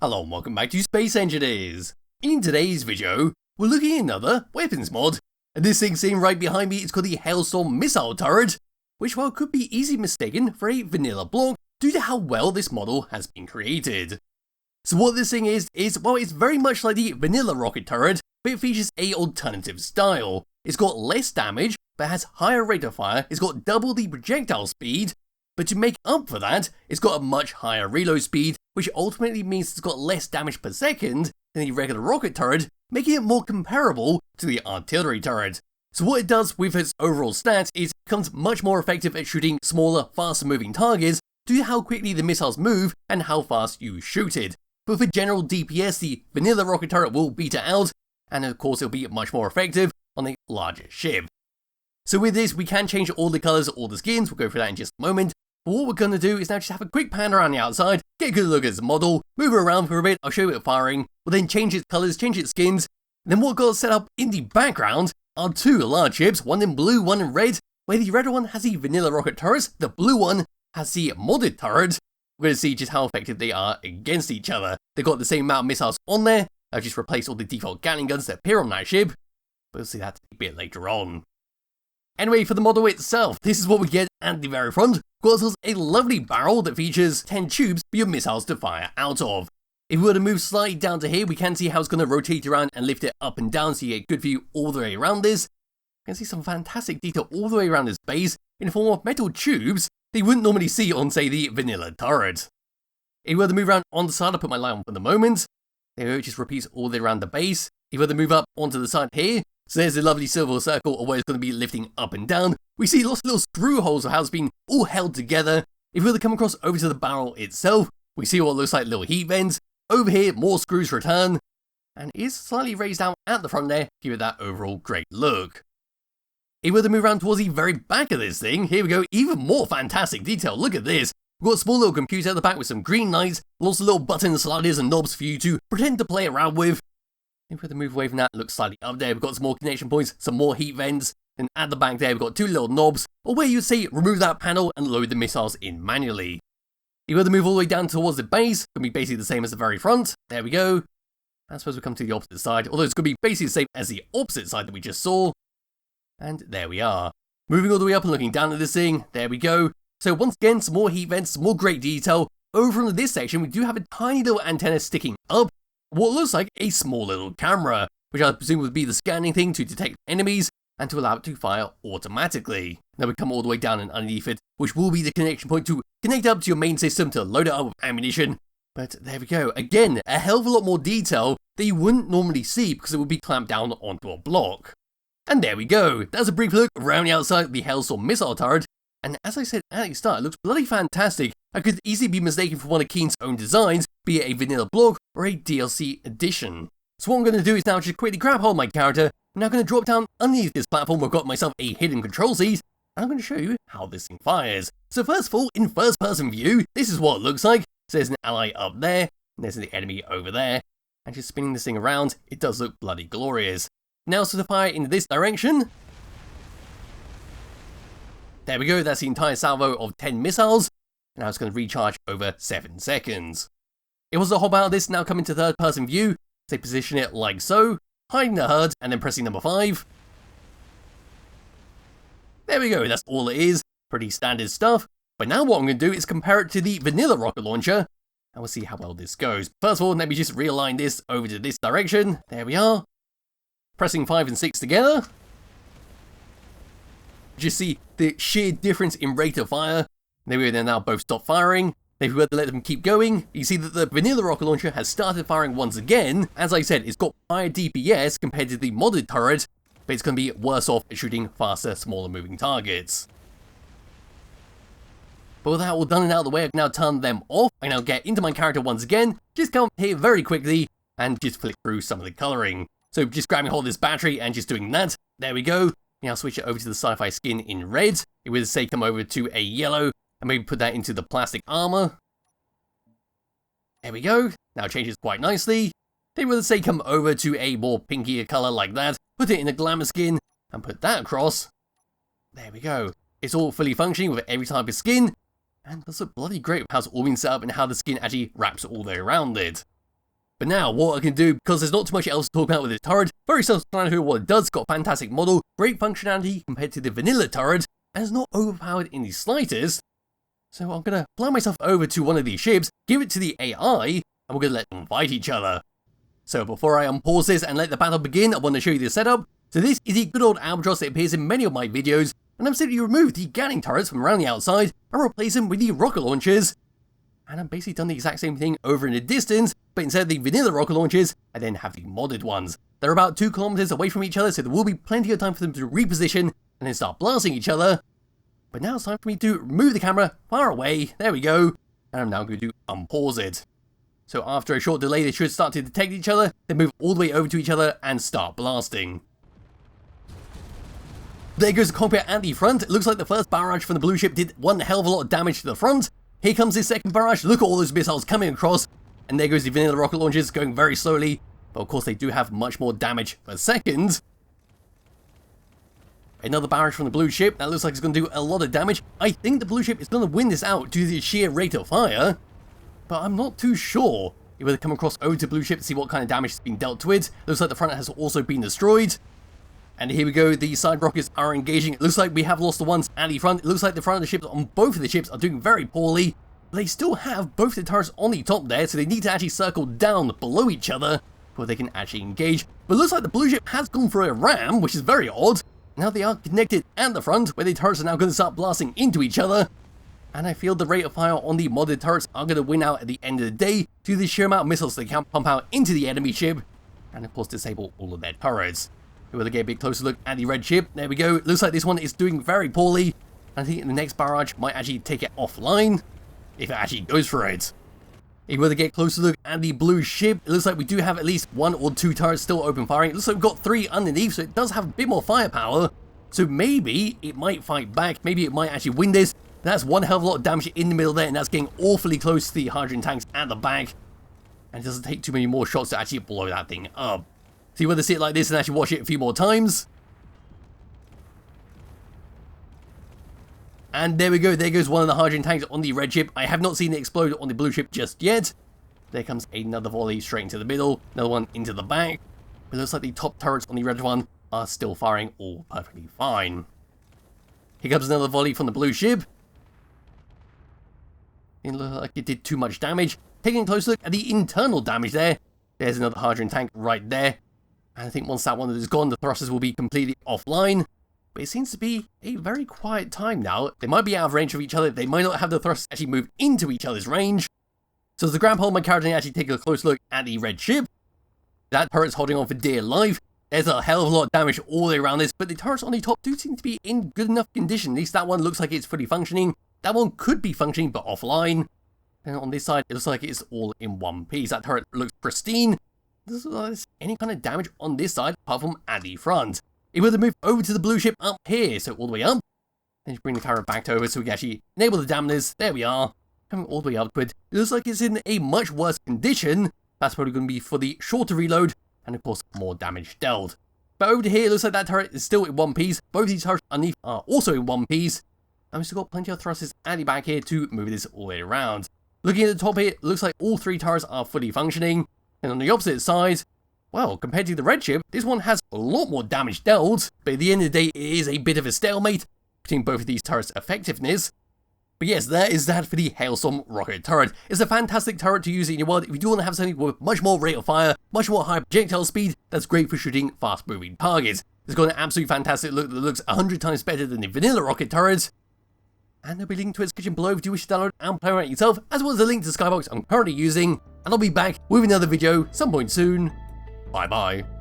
Hello and welcome back to Space Engineers. In today's video, we're looking at another weapons mod, and this thing sitting right behind me is called the Hailstorm Missile Turret, which while could be easily mistaken for a vanilla block due to how well this model has been created. So what this thing is, well, it's very much like the vanilla rocket turret, but it features a alternative style. It's got less damage, but has higher rate of fire, it's got double the projectile speed, but to make up for that, it's got a much higher reload speed, which ultimately means it's got less damage per second than the regular rocket turret, making it more comparable to the artillery turret. So what it does with its overall stats is it becomes much more effective at shooting smaller, faster moving targets due to how quickly the missiles move and how fast you shoot it. But for general DPS, the vanilla rocket turret will beat it out, and of course it'll be much more effective on a larger ship. So with this, we can change all the colours, all the skins, we'll go through that in just a moment. But what we're going to do is now just have a quick pan around the outside, get a good look at its model, move it around for a bit, I'll show you it firing, we'll then change its colours, change its skins. Then what we've got set up in the background are two large ships, one in blue, one in red, where the red one has the vanilla rocket turrets, the blue one has the modded turret. We're going to see just how effective they are against each other. They've got the same amount of missiles on there, I've just replaced all the default Gatling guns that appear on that ship, but we'll see that a bit later on. Anyway, for the model itself, this is what we get at the very front. Of course, there's a lovely barrel that features 10 tubes for your missiles to fire out of. If we were to move slightly down to here, we can see how it's going to rotate around and lift it up and down so you get a good view all the way around this. You can see some fantastic detail all the way around this base in the form of metal tubes that you wouldn't normally see on, say, the vanilla turret. If we were to move around on the side, I'll put my light on for the moment. There we go, it just repeats all the way around the base. If we were to move up onto the side here, so there's a lovely silver circle of where it's going to be lifting up and down. We see lots of little screw holes of how it's been all held together. If we were to come across over to the barrel itself, we see what looks like little heat vents. Over here, more screws return, and it is slightly raised out at the front there to give it that overall great look. If we were to move around towards the very back of this thing, here we go, even more fantastic detail, look at this. We've got a small little computer at the back with some green lights, lots of little buttons, sliders and knobs for you to pretend to play around with. If we were to move away from that, it looks slightly up there, we've got some more connection points, some more heat vents, and at the back there we've got two little knobs, or where you'd say remove that panel and load the missiles in manually. If we were to move all the way down towards the base, it's going to be basically the same as the very front, there we go. I suppose we come to the opposite side, although it's going to be basically the same as the opposite side that we just saw. And there we are. Moving all the way up and looking down at this thing, there we go. So once again, some more heat vents, some more great detail. Over from this section, we do have a tiny little antenna sticking up, what looks like a small little camera, which I presume would be the scanning thing to detect enemies and to allow it to fire automatically. Now we come all the way down and underneath it, which will be the connection point to connect up to your main system to load it up with ammunition. But there we go, again, a hell of a lot more detail that you wouldn't normally see because it would be clamped down onto a block. And there we go, that's a brief look around the outside of the Hailstorm Missile Turret. And as I said at the start, it looks bloody fantastic. I could easily be mistaken for one of Keen's own designs, be it a vanilla block or a DLC edition. So what I'm going to do is now just quickly grab hold of my character. I'm now going to drop down underneath this platform. I've got myself a hidden control seat, and I'm going to show you how this thing fires. So first of all, in first person view, this is what it looks like. So there's an ally up there, and there's an enemy over there. And just spinning this thing around, it does look bloody glorious. Now so to fire in this direction. There we go, that's the entire salvo of 10 missiles. Now it's going to recharge over 7 seconds. It was to hop out of this, now come into third person view. So position it like so, hiding the HUD, and then pressing number 5. There we go, that's all it is. Pretty standard stuff. But now what I'm going to do is compare it to the vanilla rocket launcher, and we'll see how well this goes. First of all, let me just realign this over to this direction. There we are. Pressing 5 and 6 together. Just see the sheer difference in rate of fire. There we go, they're now both stopped firing. If we were to let them keep going, you see that the vanilla rocket launcher has started firing once again. As I said, it's got higher DPS compared to the modded turret, but it's going to be worse off at shooting faster, smaller moving targets. But with that all done and out of the way, I can now turn them off. I now get into my character once again, just come here very quickly, and just flick through some of the colouring. So just grabbing hold of this battery and just doing that. There we go. Now switch it over to the sci-fi skin in red. It would say come over to a yellow, and maybe put that into the plastic armor. There we go. Now it changes quite nicely. They would say come over to a more pinkier color like that. Put it in a glamour skin, and put that across. There we go. It's all fully functioning with every type of skin. And does look bloody great with how it's all been set up and how the skin actually wraps all the way around it. But now, what I can do, because there's not too much else to talk about with this turret, very self-explanatory what it does, got a fantastic model, great functionality compared to the vanilla turret, and it's not overpowered in the slightest. So I'm going to fly myself over to one of these ships, give it to the AI, and we're going to let them fight each other. So before I unpause this and let the battle begin, I want to show you the setup. So this is the good old Albatross that appears in many of my videos, and I've simply removed the Gatling turrets from around the outside and replaced them with the rocket launchers. And I've basically done the exact same thing over in the distance, but instead of the vanilla rocket launchers, I then have the modded ones. They're about 2 kilometers away from each other, so there will be plenty of time for them to reposition and then start blasting each other. But now it's time for me to move the camera far away, there we go, and I'm now going to unpause it. So after a short delay they should start to detect each other, then move all the way over to each other and start blasting. There goes the cockpit at the front. It looks like the first barrage from the blue ship did one hell of a lot of damage to the front. Here comes the second barrage, look at all those missiles coming across, and there goes the vanilla rocket launchers going very slowly, but of course they do have much more damage per second. Another barrage from the blue ship, that looks like it's going to do a lot of damage. I think the blue ship is going to win this out due to the sheer rate of fire, but I'm not too sure. You better come across over to the blue ship to see what kind of damage has been dealt to it. Looks like the front has also been destroyed. And here we go, the side rockets are engaging. It looks like we have lost the ones at the front. It looks like the front of the ships on both of the ships are doing very poorly. But they still have both the turrets on the top there, so they need to actually circle down below each other before they can actually engage. But it looks like the blue ship has gone for a ram, which is very odd. Now they are connected at the front, where the turrets are now going to start blasting into each other. And I feel the rate of fire on the modded turrets are going to win out at the end of the day due to the sheer amount of missiles they can pump out into the enemy ship. And of course disable all of their turrets. We'll get a bit closer look at the red ship. There we go. It looks like this one is doing very poorly. I think the next barrage might actually take it offline, if it actually goes for it. If we were to get a closer look at the blue ship, it looks like we do have at least 1 or 2 turrets still open firing. It looks like we've got 3 underneath, so it does have a bit more firepower. So maybe it might fight back. Maybe it might actually win this. That's one hell of a lot of damage in the middle there, and that's getting awfully close to the hydrogen tanks at the back. And it doesn't take too many more shots to actually blow that thing up. So you want to see it like this and actually watch it a few more times. And there we go, there goes one of the hydrogen tanks on the red ship. I have not seen it explode on the blue ship just yet. There comes another volley straight into the middle, another one into the back. But it looks like the top turrets on the red one are still firing all perfectly fine. Here comes another volley from the blue ship. It looked like it did too much damage. Taking a close look at the internal damage there. There's another hydrogen tank right there. And I think once that one is gone, the thrusters will be completely offline. But it seems to be a very quiet time now. They might be out of range of each other. They might not have the thrusters actually move into each other's range. So as the grab hold my character actually take a close look at the red ship. That turret's holding on for dear life. There's a hell of a lot of damage all the way around this. But the turrets on the top do seem to be in good enough condition. At least that one looks like it's fully functioning. That one could be functioning but offline. And on this side, it looks like it's all in one piece. That turret looks pristine. There's any kind of damage on this side apart from at the front. It will move over to the blue ship up here, so all the way up. Then you bring the camera back over so we can actually enable the dampeners. There we are. Coming all the way upward. It looks like it's in a much worse condition. That's probably going to be for the shorter reload and of course more damage dealt. But over to here, it looks like that turret is still in one piece. Both these turrets underneath are also in one piece. And we've still got plenty of thrusters at the back here to move this all the way around. Looking at the top here, it looks like all 3 turrets are fully functioning. And on the opposite side, well, compared to the red ship, this one has a lot more damage dealt, but at the end of the day, it is a bit of a stalemate between both of these turrets' effectiveness. But yes, that is that for the Hailstorm Rocket Turret. It's a fantastic turret to use in your world if you do want to have something with much more rate of fire, much more high projectile speed, that's great for shooting fast-moving targets. It's got an absolutely fantastic look that looks 100 times better than the vanilla rocket turret. And there'll be a link to its description below if you wish to download and play around it yourself, as well as a link to the Skybox I'm currently using. And I'll be back with another video some point soon. Bye bye.